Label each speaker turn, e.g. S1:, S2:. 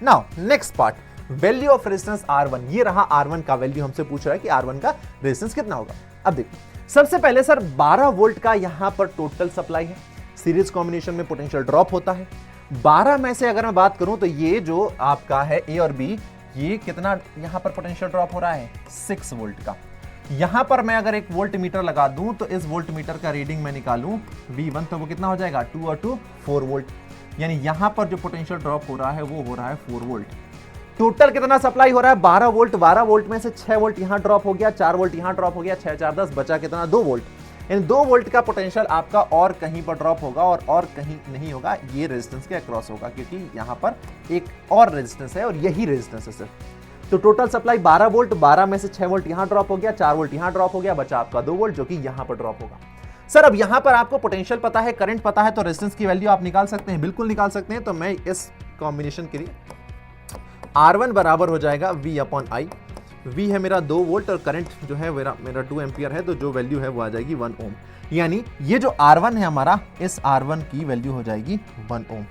S1: Now next part, value of resistance R1। ये रहा R1 का वैल्यू, हमसे पूछ रहा है कि R1 का रेजिस्टेंस कितना होगा। अब देखिए, सबसे पहले सर 12 वोल्ट का यहां पर टोटल सप्लाई है, सीरीज कॉम्बिनेशन में पोटेंशियल ड्रॉप होता है। 12 में से अगर मैं बात करूं तो ये जो आपका है A और B, ये कितना यहां पर पोटेंशियल ड्रॉप हो रहा है, 6 वोल्ट का। यहां पर मैं अगर एक वोल्ट मीटर लगा दूं तो इस वोल्ट मीटर का रीडिंग मैं निकालूं V1, तो वो कितना हो जाएगा, 2 और 2 4 वोल्ट। यानी यहां पर जो पोटेंशियल ड्रॉप हो रहा है वो हो रहा है 4 वोल्ट। टोटल कितना सप्लाई हो रहा है, 12 वोल्ट। 12 वोल्ट में से 6 वोल्ट यहां ड्रॉप हो गया, 4 वोल्ट यहां ड्रॉप हो गया, 6 4 10, बचा कितना, 2 वोल्ट। इन 2 वोल्ट का पोटेंशियल आपका और कहीं पर ड्रॉप होगा और कहीं नहीं होगा, ये रेजिस्टेंस के अक्रॉस होगा, क्योंकि यहां पर एक और रेजिस्टेंस है और यही रेजिस्टेंस है सिर्फ। तो टोटल सप्लाई 12 वोल्ट, 12 में से 6 वोल्ट यहां ड्रॉप हो गया, 4 वोल्ट यहां ड्रॉप हो गया, बचा आपका 2 वोल्ट जो कि यहां पर ड्रॉप होगा। सर अब यहां पर आपको पोटेंशियल पता है, करंट पता है, तो रेजिस्टेंस की वैल्यू आप निकाल सकते हैं, बिल्कुल निकाल सकते हैं। तो मैं इस कॉम्बिनेशन के लिए R1 बराबर हो जाएगा V अपॉन I। V है मेरा 2 वोल्ट और करंट जो है मेरा 2 एम्पियर है, तो जो वैल्यू है वो आ जाएगी 1 ओम। यानी ये जो R1 है हमारा, इस R1 की वैल्यू हो जाएगी 1 ओम।